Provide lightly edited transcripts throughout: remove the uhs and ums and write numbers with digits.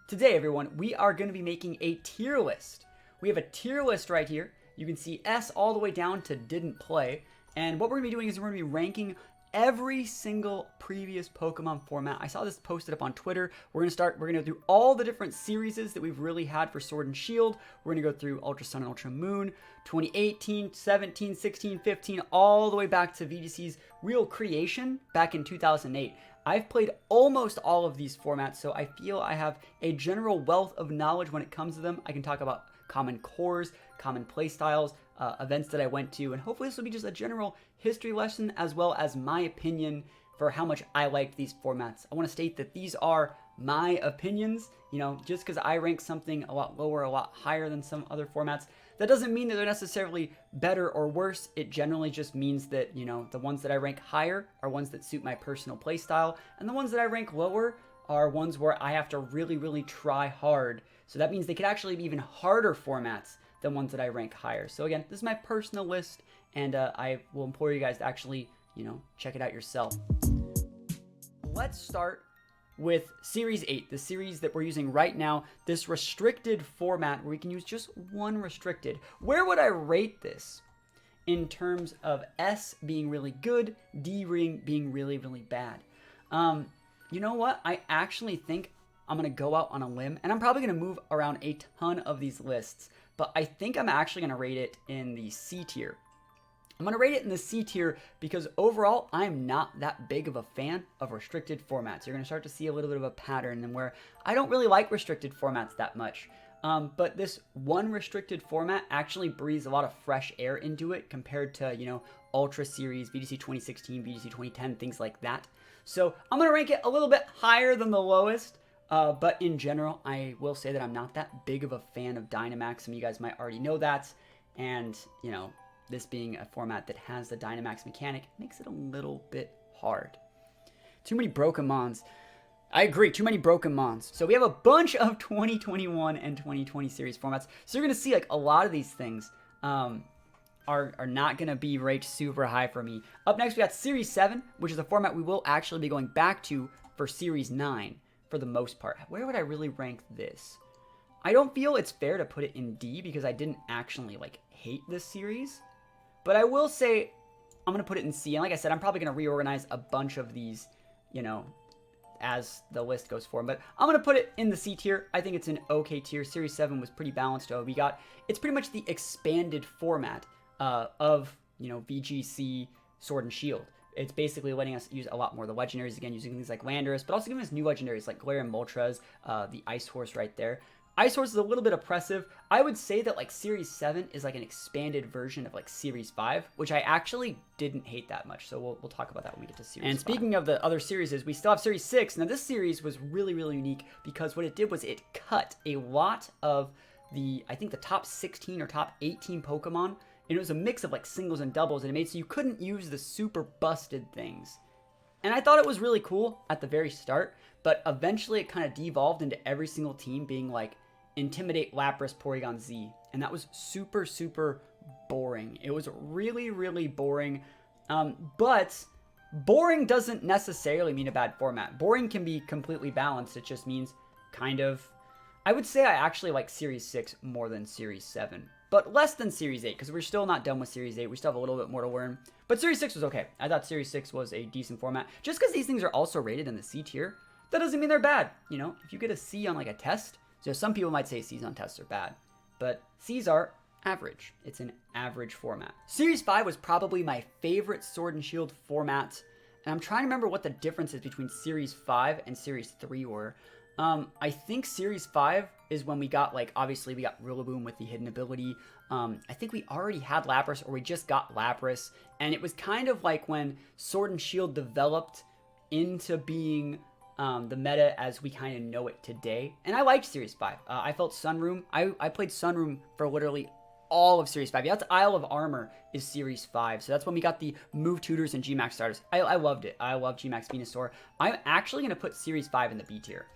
Today, everyone, we are going to be making a tier list. We have a tier list right here. You can see S all the way down to didn't play. And what we're going to be doing is we're going to be ranking every single previous Pokemon format. I saw this posted up on Twitter. We're going to go through all the different series that we've really had for Sword and Shield. We're going to go through Ultra Sun and Ultra Moon, 2018, 17, 16, 15, all the way back to VGC's real creation back in 2008. I've played almost all of these formats, so I feel I have a general wealth of knowledge when it comes to them. I can talk about common cores, common playstyles, events that I went to, and hopefully this will be just a general history lesson as well as my opinion for how much I liked these formats. I want to state that these are my opinions. You know, just because I rank something a lot lower, a lot higher than some other formats, that doesn't mean that they're necessarily better or worse. It generally just means that, you know, the ones that I rank higher are ones that suit my personal playstyle, and the ones that I rank lower are ones where I have to really, really try hard. So that means they could actually be even harder formats than ones that I rank higher. So again, this is my personal list, and I will implore you guys to actually, you know, check it out yourself. Let's start with Series 8, the series that we're using right now, this restricted format where we can use just one restricted. Where would I rate this in terms of S being really good, D being really, really bad? You know what? I actually think I'm going to go out on a limb, and I'm probably going to move around a ton of these lists, but I think I'm actually going to rate it in the C tier. I'm going to rate it in the C tier because overall, I'm not that big of a fan of restricted formats. You're going to start to see a little bit of a pattern in where I don't really like restricted formats that much. But this one restricted format actually breathes a lot of fresh air into it compared to, you know, Ultra Series, VGC 2016, VGC 2010, things like that. So I'm going to rank it a little bit higher than the lowest. But in general, I will say that I'm not that big of a fan of Dynamax. Some of you guys might already know that. And, you know, this being a format that has the Dynamax mechanic makes it a little bit hard. Too many broken mons. I agree, too many broken mons. So we have a bunch of 2021 and 2020 series formats. So you're going to see like a lot of these things are not going to be rated super high for me. Up next, we got Series 7, which is a format we will actually be going back to for Series 9 for the most part. Where would I really rank this? I don't feel it's fair to put it in D because I didn't actually like hate this series. But I will say I'm going to put it in C. And like I said, I'm probably going to reorganize a bunch of these, you know, as the list goes forward. But I'm going to put it in the C tier. I think it's an okay tier. Series 7 was pretty balanced. It's pretty much the expanded format of, you know, VGC Sword and Shield. It's basically letting us use a lot more of the legendaries again, using things like Landorus, but also giving us new legendaries like Galarian Moltres, the Ice Horse right there. Ice Horse is a little bit oppressive. I would say that like Series 7 is like an expanded version of like Series 5, which I actually didn't hate that much. So we'll talk about that when we get to Series 5. And speaking of the other series, we still have Series 6. Now this series was really, really unique because what it did was it cut a lot of I think the top 16 or top 18 Pokemon. And it was a mix of like singles and doubles, and it made so you couldn't use the super busted things. And I thought it was really cool at the very start, but eventually it kind of devolved into every single team being like Intimidate, Lapras, Porygon Z. And that was super, super boring. It was really, really boring. But boring doesn't necessarily mean a bad format. Boring can be completely balanced. It just means kind of... I would say I actually like Series 6 more than Series 7. But less than Series 8, because we're still not done with Series 8. We still have a little bit more to learn. But Series 6 was okay. I thought Series 6 was a decent format. Just because these things are also rated in the C tier, that doesn't mean they're bad. You know, if you get a C on like a test... So some people might say C's on tests are bad, but C's are average. It's an average format. Series 5 was probably my favorite Sword and Shield format, and I'm trying to remember what the differences between Series 5 and Series 3 were. I think Series 5 is when we got, like, obviously we got Rillaboom with the hidden ability. I think we already had Lapras, or we just got Lapras, and it was kind of like when Sword and Shield developed into being... the meta as we kind of know it today. And I liked Series 5. I felt Sunroom. I played Sunroom for literally all of Series 5. Yeah, that's Isle of Armor is Series 5. So that's when we got the Move Tutors and Gmax starters. I loved it. I love Gmax Venusaur. I'm actually going to put Series 5 in the B tier.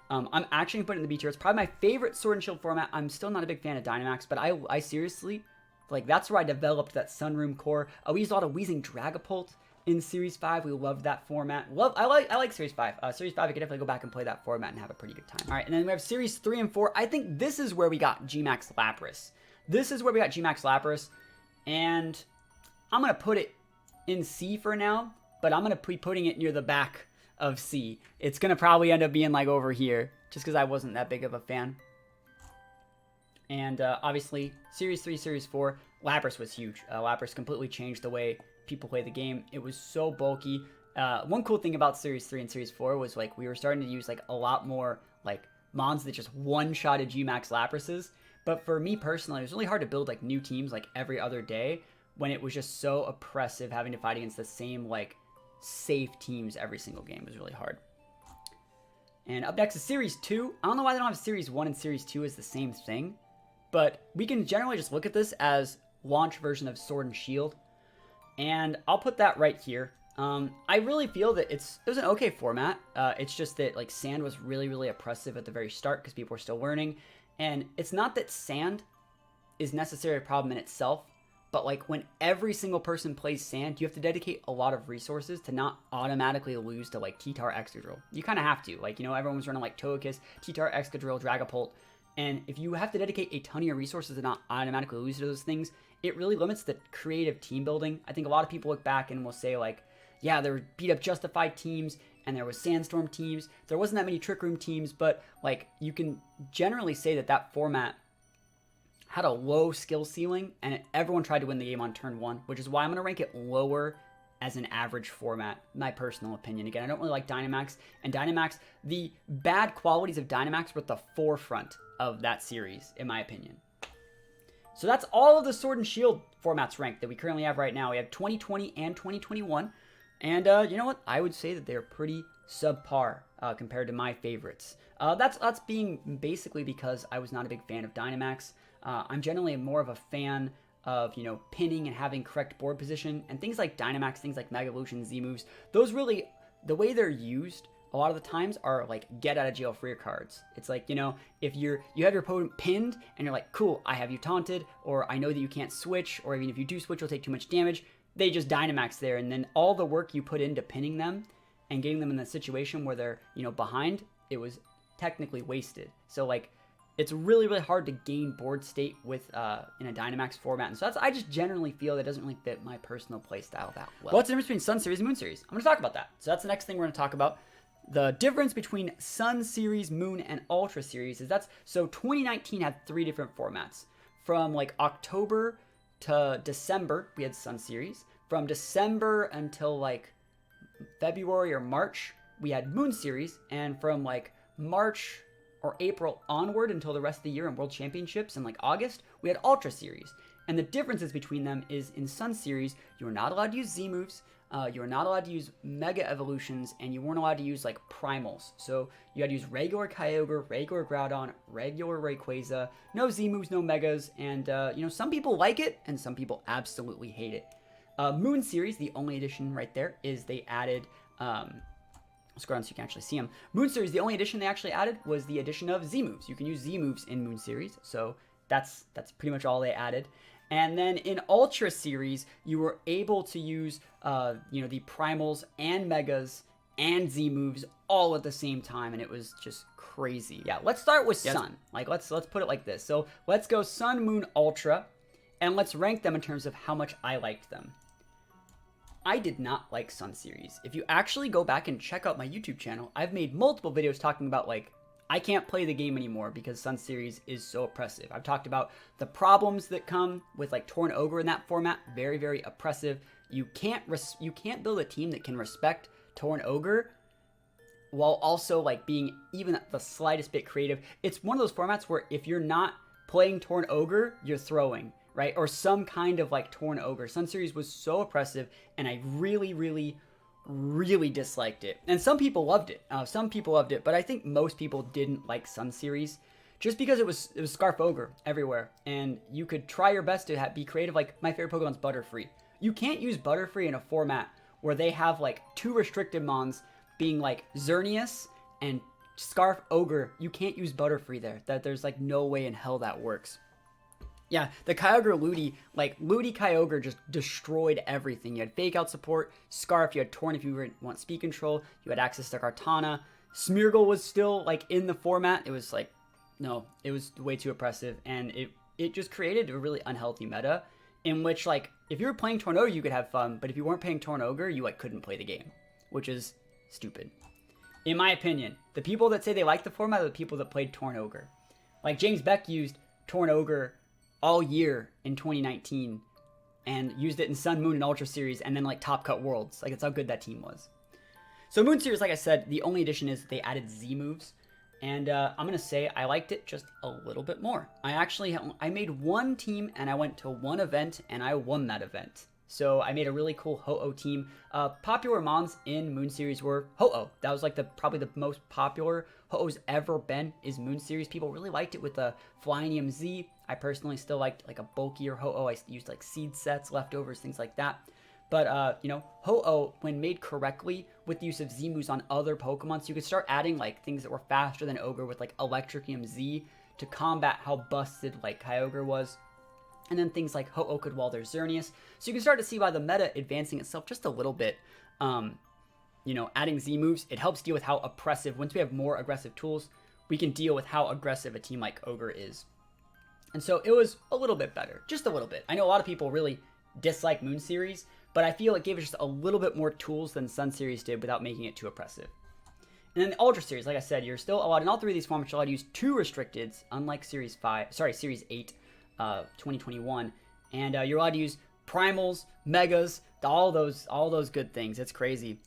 I'm actually going to put it in the B tier. It's probably my favorite Sword and Shield format. I'm still not a big fan of Dynamax, but I seriously, like, that's where I developed that Sunroom core. We used a lot of Weezing Dragapult. in Series 5. We loved that format. I like Series 5. Series 5, I could definitely go back and play that format and have a pretty good time. All right, and then we have Series 3 and 4. I think this is where we got Gmax Lapras. This is where we got Gmax Lapras, and I'm going to put it in C for now, but I'm going to be putting it near the back of C. It's going to probably end up being like over here, just because I wasn't that big of a fan. And obviously, Series 3, Series 4, Lapras was huge. Lapras completely changed the way people play the game. It was so bulky. One cool thing about Series 3 and Series 4 was like we were starting to use like a lot more like mons that just one-shotted Gmax Laprases. But for me personally, it was really hard to build like new teams like every other day when it was just so oppressive having to fight against the same like safe teams every single game. It was really hard. And up next is Series 2. I don't know why they don't have Series 1 and Series 2 as the same thing, but we can generally just look at this as launch version of Sword and Shield. And I'll put that right here. I really feel that it was an okay format. It's just that like Sand was really, really oppressive at the very start because people were still learning. And it's not that Sand is necessarily a problem in itself, but like when every single person plays Sand, you have to dedicate a lot of resources to not automatically lose to like T-Tar, Excadrill. You kind of have to. Like, you know, everyone was running like Togekiss, T-Tar, Excadrill, Dragapult. And if you have to dedicate a ton of your resources to not automatically lose to those things, it really limits the creative team building. I think a lot of people look back and will say like, yeah, there were beat up Justified teams and there was Sandstorm teams. There wasn't that many Trick Room teams, but like you can generally say that that format had a low skill ceiling and everyone tried to win the game on turn 1, which is why I'm going to rank it lower as an average format, my personal opinion. Again, I don't really like Dynamax, and Dynamax, the bad qualities of Dynamax were at the forefront of that series, in my opinion. So that's all of the Sword and Shield formats ranked that we currently have right now. We have 2020 and 2021, and you know what? I would say that they're pretty subpar compared to my favorites. That's being basically because I was not a big fan of Dynamax. I'm generally more of a fan of, you know, pinning and having correct board position, and things like Dynamax, things like Mega Evolution, Z moves, those really, the way they're used a lot of the times are like get out of jail free cards. It's like, you know, if you have your opponent pinned and you're like, cool, I have you taunted, or I know that you can't switch, or even if you do switch, you'll take too much damage, they just Dynamax there, and then all the work you put into pinning them and getting them in the situation where they're, you know, behind, it was technically wasted. So like, it's really, really hard to gain board state with in a Dynamax format. And so I just generally feel that doesn't really fit my personal play style that well. What's the difference between Sun Series and Moon Series? I'm going to talk about that. So that's the next thing we're going to talk about. The difference between Sun Series, Moon, and Ultra Series is so 2019 had 3 different formats. From like October to December, we had Sun Series. From December until like February or March, we had Moon Series. And from like March or April onward until the rest of the year in World Championships in like August, we had Ultra Series. And the differences between them is in Sun Series, you are not allowed to use Z moves, you are not allowed to use Mega Evolutions, and you weren't allowed to use like Primals. So you had to use regular Kyogre, regular Groudon, regular Rayquaza, no Z moves, no Megas, and you know, some people like it and some people absolutely hate it. Moon Series, the only addition right there is they added scroll down so you can actually see them. Moon Series, the only addition they actually added was the addition of Z moves. You can use Z moves in Moon Series, so that's pretty much all they added. And then in Ultra Series, you were able to use you know, the Primals and Megas and Z moves all at the same time, and it was just crazy. Yeah, let's start with Sun. Like let's put it like this. So let's go Sun, Moon, Ultra, and let's rank them in terms of how much I liked them. I did not like Sun Series. If you actually go back and check out my YouTube channel, I've made multiple videos talking about like, I can't play the game anymore because Sun Series is so oppressive. I've talked about the problems that come with like Torn Ogre in that format, very, very oppressive. You can't build a team that can respect Torn Ogre while also like being even the slightest bit creative. It's one of those formats where if you're not playing Torn Ogre, you're throwing, right? Or some kind of like Torn Ogre. Sun Series was so oppressive, and I really, really, really disliked it. And some people loved it. But I think most people didn't like Sun Series just because it was Scarf Ogre everywhere, and you could try your best to be creative. Like my favorite Pokemon's Butterfree. You can't use Butterfree in a format where they have like 2 restricted mons being like Xerneas and Scarf Ogre. You can't use Butterfree there. There's like no way in hell that works. Yeah, the Kyogre Ludi, like, Ludi Kyogre just destroyed everything. You had Fake Out support, Scarf, you had Torn if you want speed control, you had access to Kartana. Smeargle was still, like, in the format. It was, like, no, it was way too oppressive, and it just created a really unhealthy meta in which, like, if you were playing Tornogre, you could have fun, but if you weren't playing Tornogre, you, like, couldn't play the game, which is stupid. In my opinion, the people that say they like the format are the people that played Tornogre. Like, James Beck used Tornogre all year in 2019 and used it in Sun, Moon, and Ultra Series and then like Top Cut Worlds. Like, that's how good that team was. So Moon Series, like I said, the only addition is they added Z moves. And I'm going to say I liked it just a little bit more. I made one team and I went to one event and I won that event. So I made a really cool Ho-Oh team. Popular mons in Moon Series were Ho-Oh. That was like probably the most popular Ho-Oh's ever been is Moon Series. People really liked it with the Flyinium Z. I personally still liked like a bulkier Ho-Oh. I used like seed sets, leftovers, things like that. But, you know, Ho-Oh, when made correctly with the use of Z moves on other Pokemon, so you could start adding like things that were faster than Ogre with like Electricium Z to combat how busted like Kyogre was. And then things like Ho-Oh could wall their Xerneas. So you can start to see by the meta advancing itself just a little bit. You know, adding Z moves, it helps deal with how oppressive, once we have more aggressive tools, we can deal with how aggressive a team like Ogre is. And so it was a little bit better, just a little bit. I know a lot of people really dislike Moon Series, but I feel it gave us just a little bit more tools than Sun Series did without making it too oppressive. And then the Ultra Series, like I said, you're still allowed, in all three of these formats, you're allowed to use 2 restricteds, unlike Series 8, 2021. And you're allowed to use Primals, Megas, all those good things. It's crazy.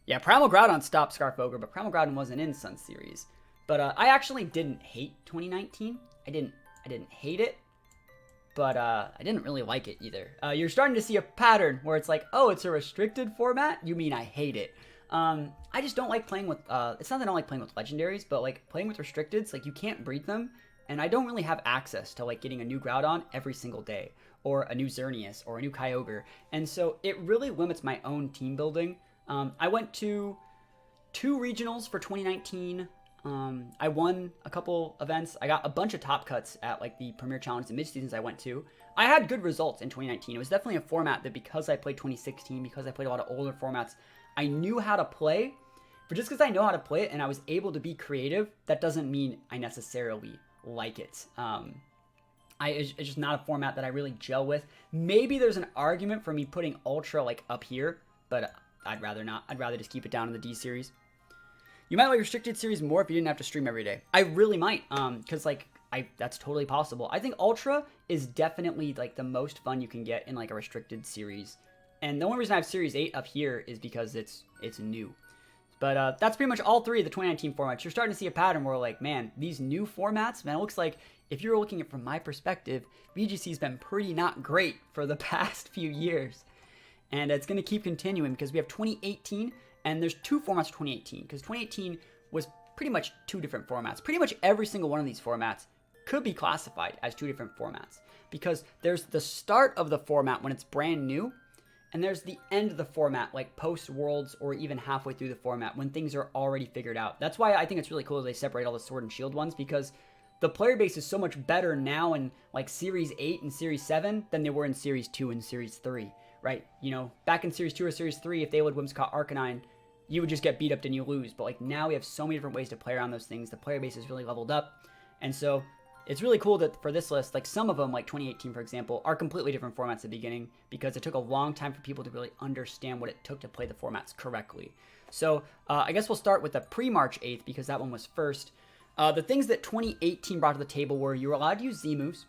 Yeah, Primal Groudon stopped Scarf Ogre, but Primal Groudon wasn't in Sun Series. But I actually didn't hate 2019. I didn't hate it, but I didn't really like it either. You're starting to see a pattern where it's like, oh, it's a restricted format? You mean I hate it. I just don't like playing with, it's not that I don't like playing with legendaries, but like playing with restricteds, like you can't breed them, and I don't really have access to like getting a new Groudon every single day, or a new Xerneas, or a new Kyogre, and so it really limits my own team building. I went to 2 regionals for 2019. I won a couple events. I got a bunch of top cuts at like the Premier Challenge and mid-seasons I went to. I had good results in 2019. It was definitely a format that, because I played 2016, because I played a lot of older formats, I knew how to play. But just because I know how to play it and I was able to be creative, that doesn't mean I necessarily like it. It's just not a format that I really gel with. Maybe there's an argument for me putting Ultra like up here, but I'd rather not. I'd rather just keep it down in the D series. You might like restricted series more if you didn't have to stream every day. I really might, because like that's totally possible. I think Ultra is definitely like the most fun you can get in like a restricted series, and the only reason I have Series 8 up here is because it's new. But that's pretty much all 3 of the 2019 formats. You're starting to see a pattern where like, man, these new formats, man, it looks like if you're looking at it from my perspective, VGC's been pretty not great for the past few years, and it's going to keep continuing because we have 2018. And there's 2 formats for 2018, because 2018 was pretty much 2 different formats. Pretty much every single one of these formats could be classified as 2 different formats, because there's the start of the format when it's brand new, and there's the end of the format, like post-Worlds or even halfway through the format when things are already figured out. That's why I think it's really cool that they separate all the Sword and Shield ones, because the player base is so much better now in like Series 8 and Series 7 than they were in Series 2 and Series 3, right? You know, back in Series 2 or Series 3, if they would Whimsicott Arcanine, you would just get beat up and you lose. But like now we have so many different ways to play around those things. The player base is really leveled up. And so it's really cool that for this list, like some of them, like 2018, for example, are completely different formats at the beginning, because it took a long time for people to really understand what it took to play the formats correctly. So I guess we'll start with the pre-March 8th, because that one was first. The things that 2018 brought to the table were you were allowed to use Z moves,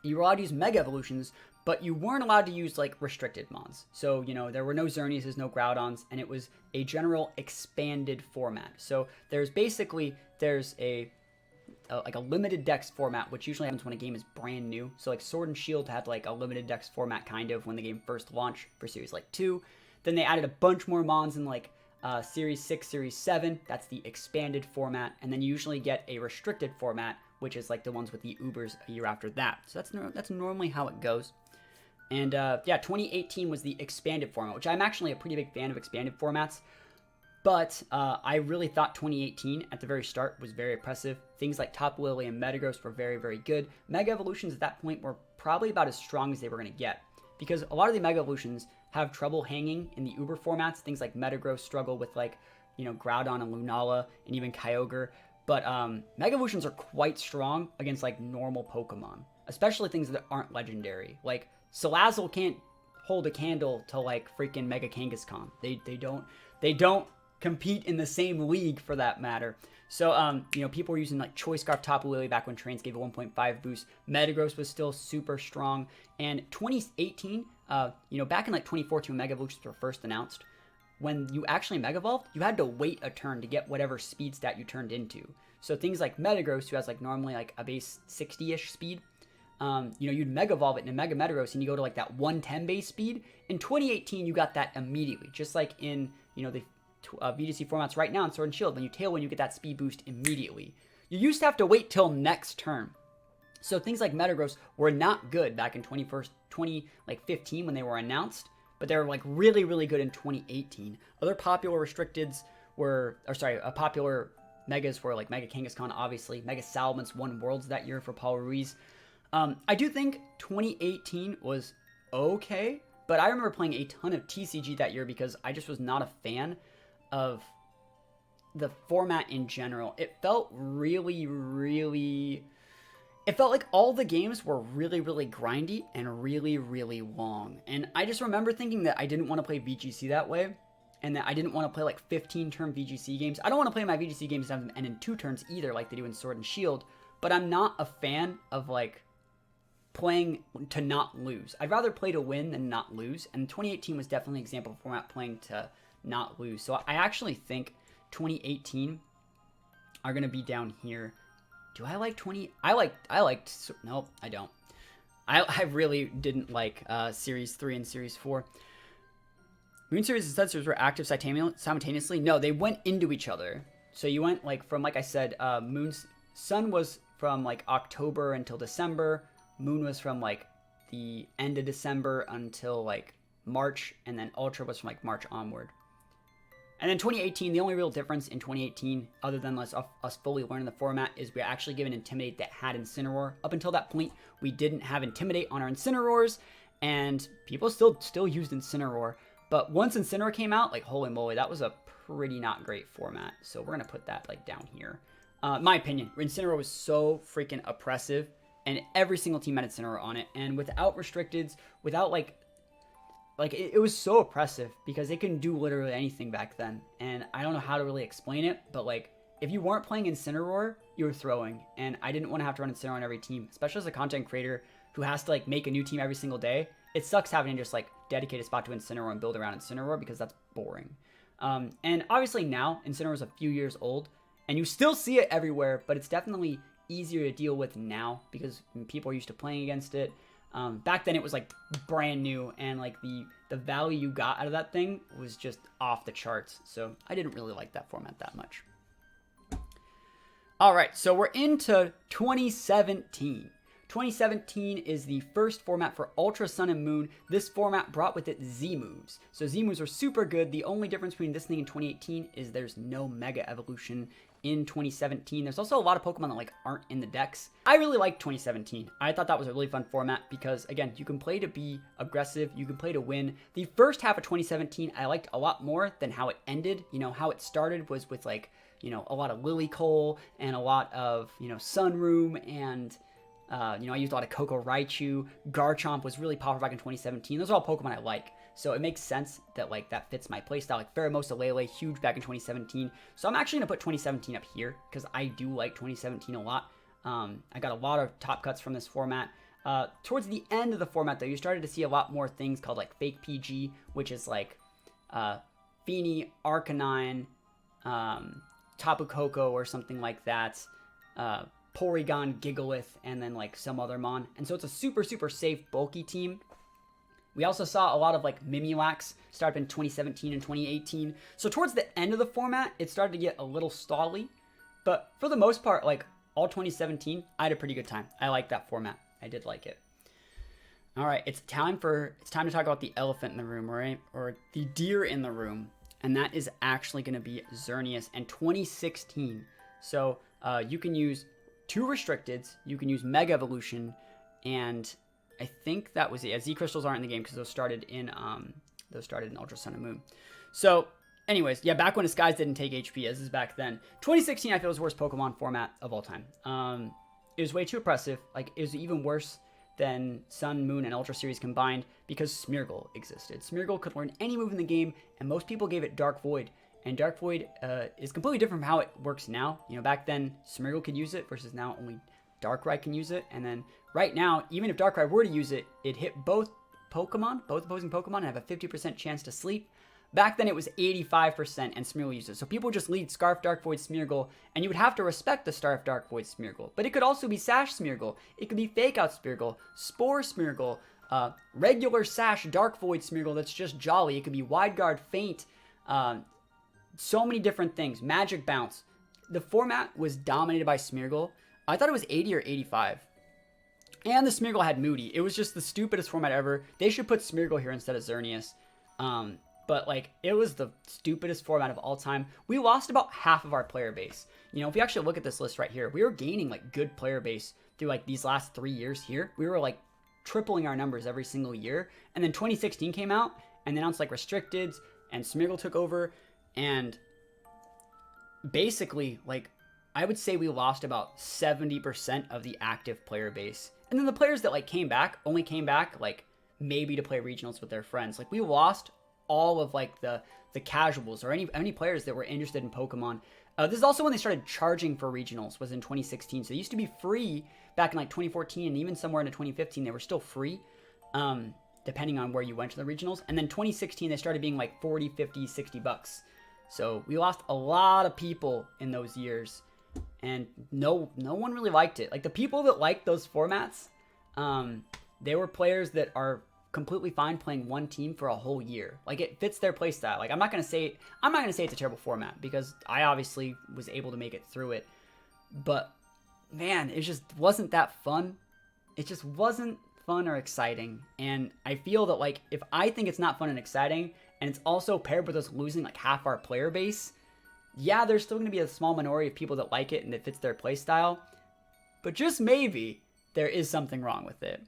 you were allowed to use Mega Evolutions, but you weren't allowed to use like restricted mons. So, you know, there were no Xerneas, no Groudons, and it was a general expanded format. So there's a like a limited dex format, which usually happens when a game is brand new. So like Sword and Shield had like a limited dex format kind of when the game first launched for Series like 2. Then they added a bunch more mons in like Series 6, Series 7. That's the expanded format. And then you usually get a restricted format, which is like the ones with the Ubers a year after that. So that's normally how it goes. And yeah, 2018 was the expanded format, which I'm actually a pretty big fan of expanded formats. But I really thought 2018 at the very start was very impressive. Things like Tapu Lele and Metagross were very, very good. Mega Evolutions at that point were probably about as strong as they were going to get, because a lot of the Mega Evolutions have trouble hanging in the Uber formats. Things like Metagross struggle with, like, you know, Groudon and Lunala and even Kyogre. But Mega Evolutions are quite strong against, like, normal Pokemon, especially things that aren't legendary. Like, Salazzle can't hold a candle to, like, freaking Mega Kangaskhan. They don't compete in the same league, for that matter. So, you know, people were using, like, Choice Scarf Tapu Lele back when Trains gave a 1.5 boost. Metagross was still super strong. And 2018, you know, back in, like, 2014 when Mega Evolutions were first announced, when you actually Mega Evolved, you had to wait a turn to get whatever speed stat you turned into. So things like Metagross, who has, like, normally, like, a base 60-ish speed, you know, you'd Mega Evolve it in a Mega Metagross and you go to, like, that 110 base speed. In 2018, you got that immediately, just like in, you know, the VGC formats right now in Sword and Shield. When you Tailwind, you get that speed boost immediately. You used to have to wait till next turn. So things like Metagross were not good back in 2015 when they were announced, but they were, like, really, really good in 2018. Other popular restricteds were, popular Megas were, like, Mega Kangaskhan, obviously. Mega Salamence won Worlds that year for Paul Ruiz. I do think 2018 was okay, but I remember playing a ton of TCG that year because I just was not a fan of the format in general. It felt really, really... It felt like all the games were really, really grindy and really, really long. And I just remember thinking that I didn't want to play VGC that way, and that I didn't want to play, like, 15-turn VGC games. I don't want to play my VGC games and have them end in 2 turns either, like they do in Sword and Shield, but I'm not a fan of, like, playing to not lose. I'd rather play to win than not lose, and 2018 was definitely an example of format playing to not lose. So I actually think 2018 are going to be down here. Do I like 20? Nope, I don't. I really didn't like Series 3 and Series 4. Moon Series and Sun Series were active simultaneously. No, they went into each other. So you went, like, from, like I said, Sun was from, like, October until December. Moon was from, like, the end of December until, like, March. And then Ultra was from, like, March onward. And then 2018, the only real difference in 2018, other than us fully learning the format, is we were actually given Intimidate that had Incineroar. Up until that point, we didn't have Intimidate on our Incineroars, and people still used Incineroar. But once Incineroar came out, like, holy moly, that was a pretty not great format. So we're going to put that, like, down here. My opinion, Incineroar was so freaking oppressive, and every single team had Incineroar on it. And without restricteds, without, like it was so oppressive because they couldn't do literally anything back then. And I don't know how to really explain it, but, like, if you weren't playing Incineroar, you were throwing. And I didn't want to have to run Incineroar on every team, especially as a content creator who has to, like, make a new team every single day. It sucks having to just, like, dedicate a spot to Incineroar and build around Incineroar because that's boring. And obviously now, Incineroar is a few years old, and you still see it everywhere, but it's definitely easier to deal with now because people are used to playing against it. Back then it was, like, brand new, and, like, the value you got out of that thing was just off the charts. So I didn't really like that format that much. All right, so we're into 2017. 2017 is the first format for Ultra Sun and Moon. This format brought with it Z-moves. So Z-moves are super good. The only difference between this thing and 2018 is there's no Mega Evolution in 2017. There's also a lot of Pokemon that, like, aren't in the decks. I really liked 2017. I thought that was a really fun format because, again, you can play to be aggressive, you can play to win. The first half of 2017 I liked a lot more than how it ended. You know, how it started was with, like, you know, a lot of Lilycole and a lot of, you know, Sunroom, and you know, I used a lot of Koko Raichu. Garchomp was really powerful back in 2017. Those are all Pokemon I like. So it makes sense that, like, that fits my playstyle. Like, Pheromosa Lele, huge back in 2017. So I'm actually going to put 2017 up here because I do like 2017 a lot. I got a lot of top cuts from this format. Towards the end of the format, though, you started to see a lot more things called, like, Fake PG, which is, like, Feeny, Arcanine, Tapu Koko or something like that. Porygon, Gigalith, and then, like, some other Mon. And so it's a super, super safe, bulky team. We also saw a lot of, like, Mimilax start up in 2017 and 2018. So towards the end of the format, it started to get a little stally. But for the most part, like, all 2017, I had a pretty good time. I liked that format. I did like it. All right, it's time to talk about the elephant in the room, right? Or the deer in the room. and that is actually going to be Xerneas and 2016. So you can use 2 restricteds, you can use Mega Evolution, and I think that was it. Yeah, Z crystals aren't in the game because those started in Ultra Sun and Moon. So anyways, yeah, back when Skies didn't take HP, as is back then. 2016, I feel, was the worst Pokemon format of all time. It was way too oppressive. Like, it was even worse than Sun, Moon, and Ultra Series combined because Smeargle existed. Smeargle could learn any move in the game, and most people gave it Dark Void. And Dark Void is completely different from how it works now. You know, back then, Smeargle could use it versus now only Darkrai can use it. And then right now, even if Darkrai were to use it, it'd hit both opposing Pokemon, and have a 50% chance to sleep. Back then, it was 85%, and Smeargle used it. So people just lead Scarf Dark Void Smeargle, and you would have to respect the Scarf Dark Void Smeargle. But it could also be Sash Smeargle. It could be Fake Out Smeargle, Spore Smeargle, regular Sash Dark Void Smeargle that's just jolly. It could be Wide Guard, Feint, so many different things. Magic Bounce. The format was dominated by Smeargle. I thought it was 80 or 85. And the Smeargle had Moody. It was just the stupidest format ever. They should put Smeargle here instead of Xerneas. But, like, it was the stupidest format of all time. We lost about half of our player base. You know, if you actually look at this list right here, we were gaining, like, good player base through, like, these last 3 years here. We were, like, tripling our numbers every single year. And then 2016 came out, and then announced, like, Restricteds, and Smeargle took over. And basically, like, I would say we lost about 70% of the active player base. And then the players that, like, came back, only came back, like, maybe to play regionals with their friends. Like, we lost all of, like, the casuals or any players that were interested in Pokemon. This is also when they started charging for regionals, was in 2016. So they used to be free back in, like, 2014, and even somewhere into 2015 they were still free, depending on where you went to the regionals. And then 2016 they started being like 40, 50, 60 bucks. So we lost a lot of people in those years, and no one really liked it. Like, the people that liked those formats, they were players that are completely fine playing one team for a whole year. Like, it fits their play style. Like, I'm not gonna say it's a terrible format, because I obviously was able to make it through it. But man, it just wasn't that fun. It just wasn't fun or exciting. And I feel that, like, if I think it's not fun and exciting, and it's also paired with us losing like half our player base, yeah, there's still gonna be a small minority of people that like it and that fits their play style. But just maybe there is something wrong with it.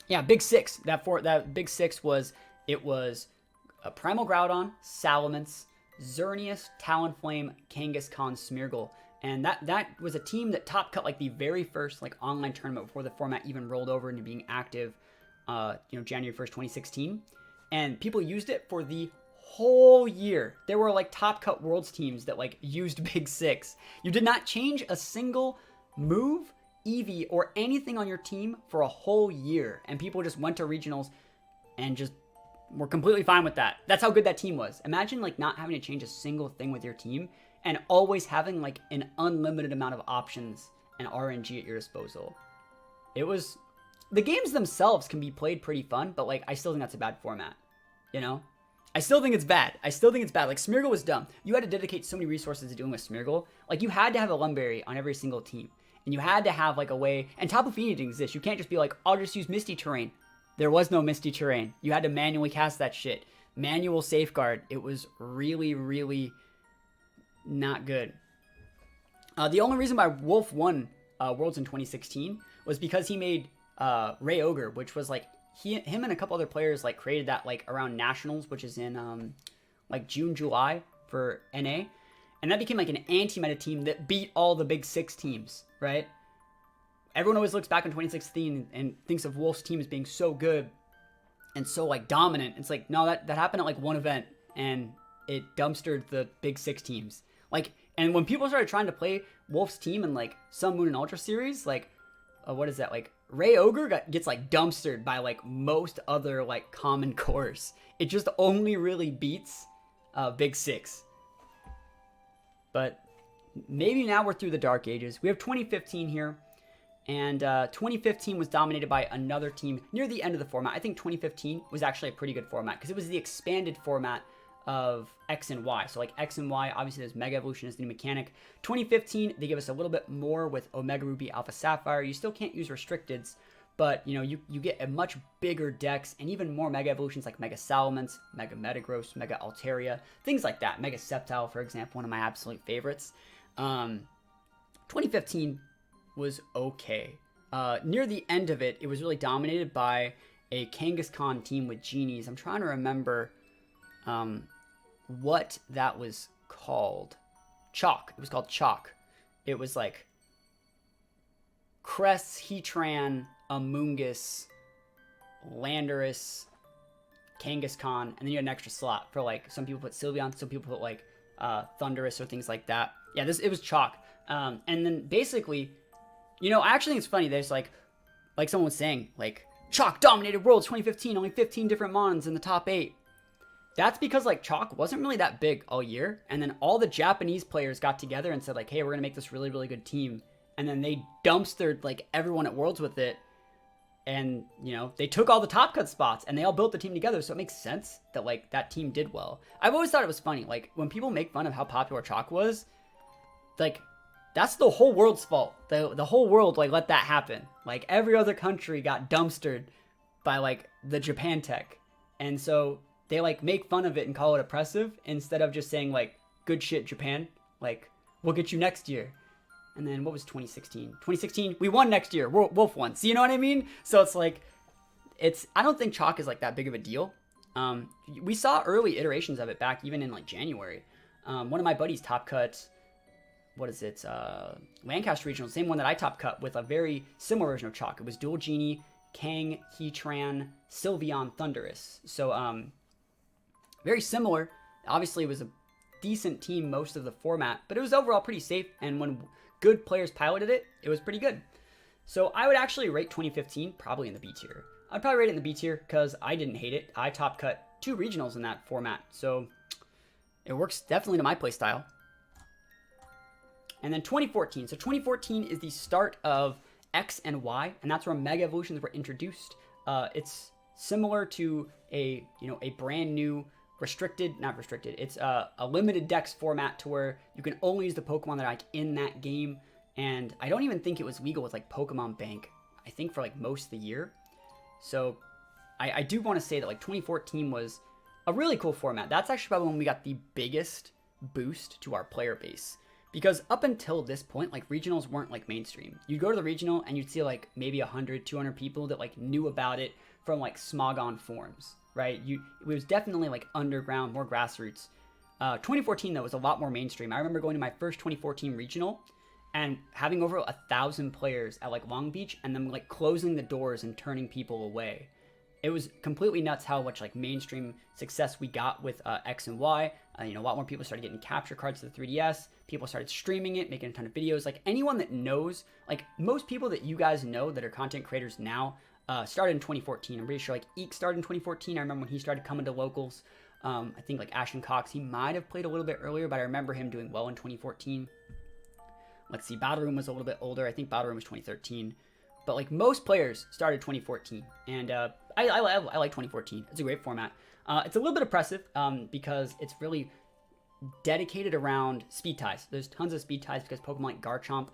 Yeah, Big Six. That Big Six was a Primal Groudon, Salamence, Xerneas, Talonflame, Kangaskhan, Smeargle. And that was a team that top cut like the very first like online tournament before the format even rolled over into being active, January 1st, 2016. And people used it for the whole year. There were like top cut Worlds teams that like used Big Six. You did not change a single move, EV, or anything on your team for a whole year. And people just went to regionals and just were completely fine with that. That's how good that team was. Imagine like not having to change a single thing with your team and always having like an unlimited amount of options and RNG at your disposal. The games themselves can be played pretty fun, but like I still think that's a bad format, you know? I still think it's bad. Like, Smeargle was dumb. You had to dedicate so many resources to dealing with Smeargle. Like, you had to have a Lumberry on every single team. And you had to have like a way, and Tapu Fini didn't exist. You can't just be like, I'll just use Misty Terrain. There was no Misty Terrain. You had to manually cast that shit. Manual safeguard. It was really, really not good. The only reason why Wolf won Worlds in 2016 was because he made Ray Ogre, which was like, him and a couple other players like created that like around Nationals, which is in like June, July for NA. And that became like an anti-meta team that beat all the Big Six teams, right? Everyone always looks back on 2016 and thinks of Wolf's team as being so good and so like dominant. It's like, no, that happened at like one event and it dumpstered the Big Six teams. Like, and when people started trying to play Wolf's team in like Sun, Moon, and Ultra series, like, what is that? Like, Ray Ogre gets like dumpstered by like most other like common cores. It just only really beats Big Six. But maybe now we're through the dark ages. We have 2015 here, and 2015 was dominated by another team near the end of the format. I think 2015 was actually a pretty good format because it was the expanded format of X and Y. So like X and Y, obviously there's Mega Evolution as the new mechanic. 2015, they give us a little bit more with Omega Ruby, Alpha Sapphire. You still can't use Restricteds but you know, you get a much bigger decks and even more Mega Evolutions like Mega Salamence, Mega Metagross, Mega Altaria, things like that. Mega Sceptile, for example, one of my absolute favorites. 2015 was okay. Near the end of it, it was really dominated by a Kangaskhan team with genies. I'm trying to remember what that was called. Chalk. It was called Chalk. It was like Cress, Heatran, Amoonguss, Landorus, Kangaskhan, and then you had an extra slot for like, some people put Sylveon, some people put like Thundurus or things like that. Yeah, it was Chalk. And then basically, you know, I actually think it's funny. There's like someone was saying, like, Chalk dominated Worlds 2015, only 15 different Mons in the top 8. That's because, like, Chalk wasn't really that big all year. And then all the Japanese players got together and said, like, hey, we're going to make this really, really good team. And then they dumpstered, like, everyone at Worlds with it. And, you know, they took all the top cut spots and they all built the team together. So it makes sense that, like, that team did well. I've always thought it was funny. Like, when people make fun of how popular Chalk was, like, that's the whole world's fault. The whole world, like, let that happen. Like, every other country got dumpstered by, like, the Japan tech. And so they, like, make fun of it and call it oppressive instead of just saying, like, good shit, Japan. Like, we'll get you next year. And then what was 2016? 2016, we won next year. Wolf won. So you know what I mean? So it's like, I don't think Chalk is, like, that big of a deal. We saw early iterations of it back even in, like, January. One of my buddies top cut, what is it? Lancaster Regional, same one that I top cut with a very similar version of Chalk. It was Dual Genie, Kang, Heatran, Sylveon, Thundurus. So, very similar. Obviously, it was a decent team most of the format, but it was overall pretty safe. And when good players piloted it, it was pretty good. So I would actually rate 2015 probably in the B tier. I'd probably rate it in the B tier because I didn't hate it. I top cut 2 regionals in that format. So it works definitely to my play style. And then 2014. So 2014 is the start of X and Y, and that's where Mega Evolutions were introduced. It's similar to a brand new not restricted. It's a limited dex format to where you can only use the Pokemon that are like in that game. And I don't even think it was legal with like Pokemon Bank, I think, for like most of the year. So I do want to say that like 2014 was a really cool format. That's actually probably when we got the biggest boost to our player base. Because up until this point, like, regionals weren't, like, mainstream. You'd go to the regional and you'd see, like, maybe 100, 200 people that, like, knew about it from, like, Smogon forums, right? It was definitely, like, underground, more grassroots. 2014, though, was a lot more mainstream. I remember going to my first 2014 regional and having over 1,000 players at, like, Long Beach and then, like, closing the doors and turning people away. It was completely nuts how much, like, mainstream success we got with X and Y. A lot more people started getting capture cards to the 3DS. People started streaming it, making a ton of videos. Like, anyone that knows, like, most people that you guys know that are content creators now started in 2014. I'm pretty sure, like, Eek started in 2014. I remember when he started coming to locals. I think, like, Ashton Cox, he might have played a little bit earlier, but I remember him doing well in 2014. Let's see, Battle Room was a little bit older. I think Battle Room was 2013. But, like, most players started 2014. And I like 2014. It's a great format. It's a little bit oppressive because it's really dedicated around speed ties. There's tons of speed ties because Pokemon like Garchomp,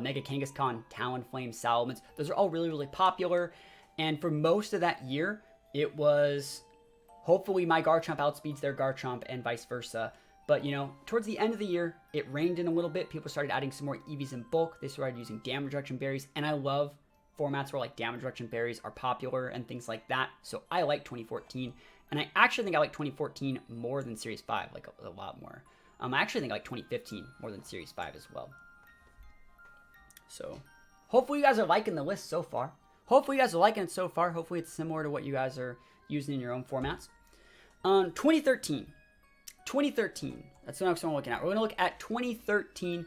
Mega Kangaskhan, Talonflame, Salamence, those are all really, really popular. And for most of that year, it was hopefully my Garchomp outspeeds their Garchomp and vice versa. But, towards the end of the year, it reined in a little bit. People started adding some more EVs in bulk. They started using damage reduction berries. And I love formats where, like, damage reduction berries are popular and things like that. So I like 2014. And I actually think I like 2014 more than Series 5, like a lot more. I actually think I like 2015 more than Series 5 as well. So hopefully you guys are liking the list so far. Hopefully it's similar to what you guys are using in your own formats. 2013. That's the next one we're looking at. We're going to look at 2013.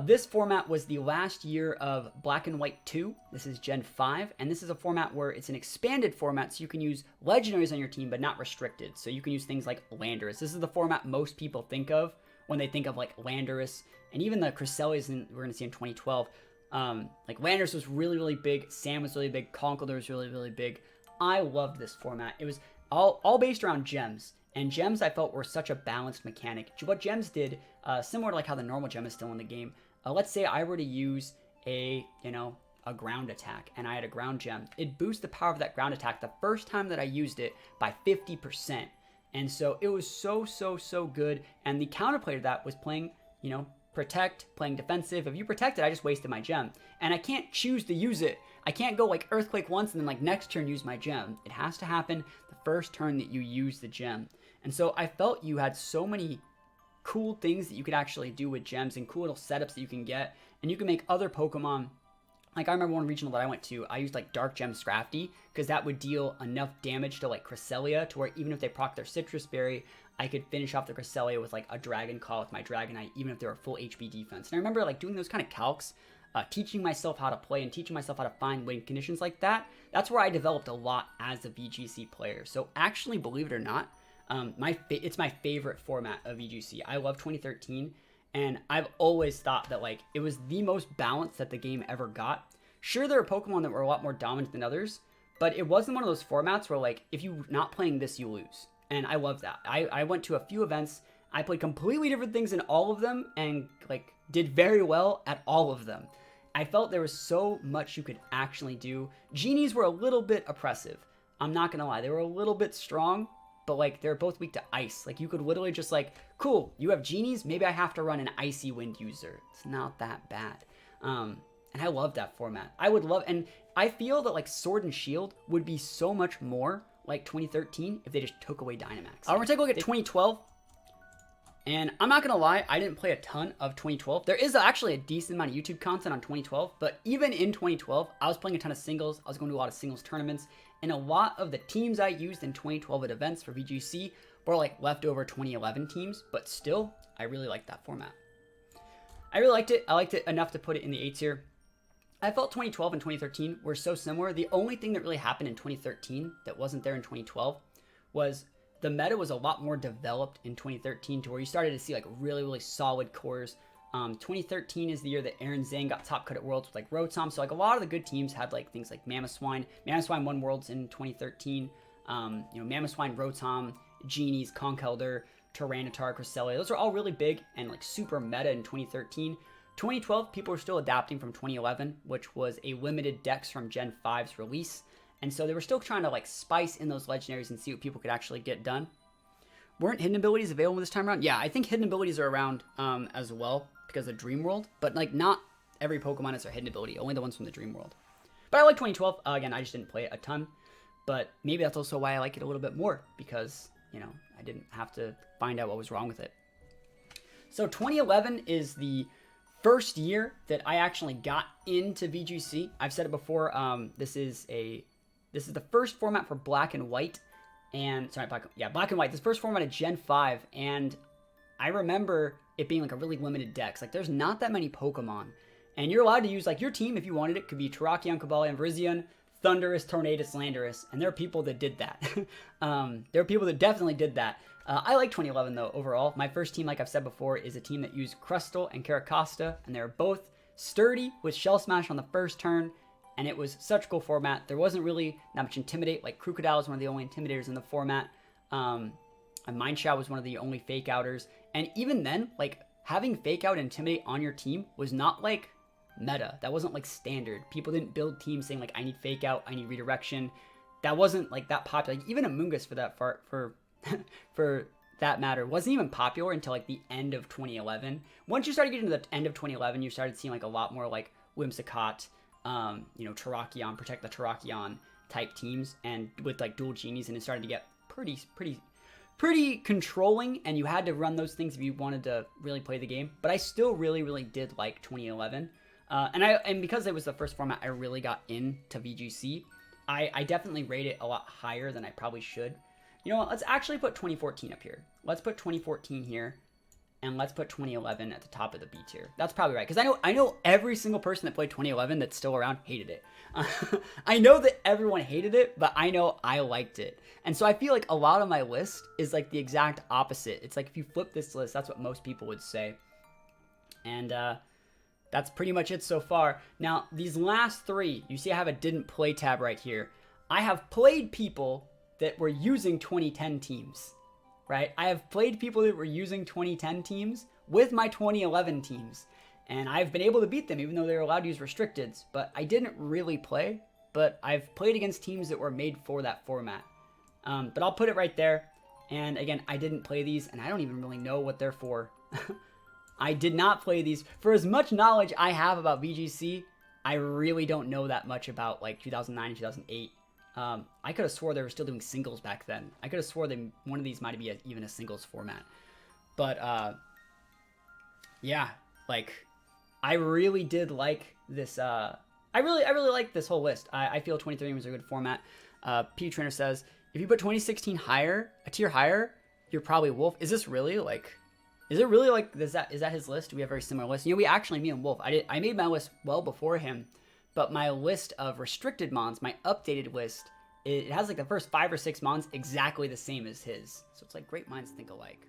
This format was the last year of Black and White 2. This is Gen 5, and this is a format where it's an expanded format, so you can use legendaries on your team, but not restricted. So you can use things like Landorus. This is the format most people think of when they think of, like, Landorus, and even the Cresselis we're going to see in 2012. Like, Landorus was really, really big. Sam was really big. Conkeldurr was really, really big. I loved this format. It was all based around gems. And gems, I felt, were such a balanced mechanic. What gems did, similar to like how the normal gem is still in the game. Let's say I were to use a a ground attack and I had a ground gem, it boosts the power of that ground attack the first time that I used it by 50%. And so it was so good. And the counterplay to that was playing, you know, protect, playing defensive. If you protect it, I just wasted my gem. And I can't choose to use it. I can't go like Earthquake once and then like next turn use my gem. It has to happen the first turn that you use the gem. And so I felt you had so many cool things that you could actually do with gems and cool little setups that you can get. And you can make other Pokemon. Like I remember one regional that I went to, I used like Dark Gem Scrafty because that would deal enough damage to like Cresselia to where even if they proc their Citrus Berry, I could finish off the Cresselia with like a Dragon Claw with my Dragonite, even if they were full HP defense. And I remember like doing those kind of calcs, teaching myself how to play and teaching myself how to find winning conditions like that. That's where I developed a lot as a VGC player. So actually, believe it or not, it's my favorite format of VGC. I love 2013. And I've always thought that like it was the most balanced that the game ever got. Sure, there are Pokemon that were a lot more dominant than others, but it wasn't one of those formats where like if you're not playing this, you lose. And I love that. I went to a few events. I played completely different things in all of them and like did very well at all of them. I felt there was so much you could actually do. Genies were a little bit oppressive. I'm not gonna lie, they were a little bit strong. But like they're both weak to ice. Like you could literally just like, cool, you have genies, maybe I have to run an Icy Wind user. It's not that bad. And I love that format. I would love, and I feel that like Sword and Shield would be so much more like 2013 if they just took away Dynamax. We're gonna take a look at 2012. And I'm not gonna lie, I didn't play a ton of 2012. There is actually a decent amount of YouTube content on 2012, but even in 2012, I was playing a ton of singles. I was going to a lot of singles tournaments, and a lot of the teams I used in 2012 at events for VGC were like leftover 2011 teams, but still, I really liked that format. I really liked it. I liked it enough to put it in the A tier. I felt 2012 and 2013 were so similar. The only thing that really happened in 2013 that wasn't there in 2012 was the meta was a lot more developed in 2013 to where you started to see like really solid cores. 2013 is the year that Aaron Zhang got top cut at Worlds with like Rotom. So like a lot of the good teams had like things like Mamoswine. Mamoswine won Worlds in 2013. You know, Mamoswine, Rotom, Genies, Conkeldurr, Tyranitar, Cresselia. Those are all really big and like super meta in 2013. 2012, people were still adapting from 2011, which was a limited Dex from Gen 5's release. And so they were still trying to like spice in those legendaries and see what people could actually get done. Weren't hidden abilities available this time around? Yeah, I think hidden abilities are around as well because of Dream World, but like not every Pokemon has their hidden ability, only the ones from the Dream World. But I like 2012. Again, I just didn't play it a ton, but maybe that's also why I like it a little bit more because, you know, I didn't have to find out what was wrong with it. So 2011 is the first year that I actually got into VGC. I've said it before. This is the first format for Black and White, and Black and White. This first format of Gen 5, and I remember it being like a really limited dex. Like there's not that many Pokemon, and you're allowed to use like your team if you wanted. It could be Terrakion, Cobalion, Virizion, Thundurus, Tornadus, Landorus, and there are people that did that. There are people that definitely did that. I like 2011 though overall. My first team, like I've said before, is a team that used Crustle and Caracosta, and they were both sturdy with Shell Smash on the first turn. And it was such a cool format. There wasn't really that much Intimidate. Like Crocodile was one of the only Intimidators in the format. And Mineshadow was one of the only Fake Outers. And even then, like having Fake Out and Intimidate on your team was not like meta. That wasn't like standard. People didn't build teams saying like I need Fake Out, I need Redirection. That wasn't like that popular. Like, even Amoonguss for that matter wasn't even popular until like the end of 2011. Once you started getting to the end of 2011, you started seeing like a lot more like Whimsicott, you know, Terrakion, Protect the Terrakion type teams, and with like dual genies, and it started to get pretty controlling, and you had to run those things if you wanted to really play the game. But I still really did like 2011, and because it was the first format I really got into VGC, I definitely rate it a lot higher than I probably should. You know what? Let's actually put 2014 up here. Let's put 2014 here. And let's put 2011 at the top of the B tier. That's probably right. Because I know every single person that played 2011 that's still around hated it. I know that everyone hated it, but I know I liked it. And so I feel like a lot of my list is like the exact opposite. It's like if you flip this list, that's what most people would say. And that's pretty much it so far. Now, these last three, you see I have a didn't play tab right here. I have played people that were using 2010 teams. Right? I have played people that were using 2010 teams with my 2011 teams. And I've been able to beat them even though they're allowed to use restricteds, but I didn't really play, but I've played against teams that were made for that format. But I'll put it right there. And again, I didn't play these, and I don't even really know what they're for. I did not play these. For as much knowledge I have about VGC, I really don't know that much about like 2009 and 2008. I could have swore they were still doing singles back then. I could have swore that one of these might be even a singles format. But yeah, like I really did like this. I really like this whole list. I feel 23 was a good format. P Trainer says if you put 2016 higher, a tier higher, you're probably Wolf. Is this really like? Is it really like? Is that his list? We have very similar lists. You know, we actually, me and Wolf. I made my list well before him, but my list of restricted mons, my updated list, it has like the first 5 or 6 mons exactly the same as his. So it's like great minds think alike.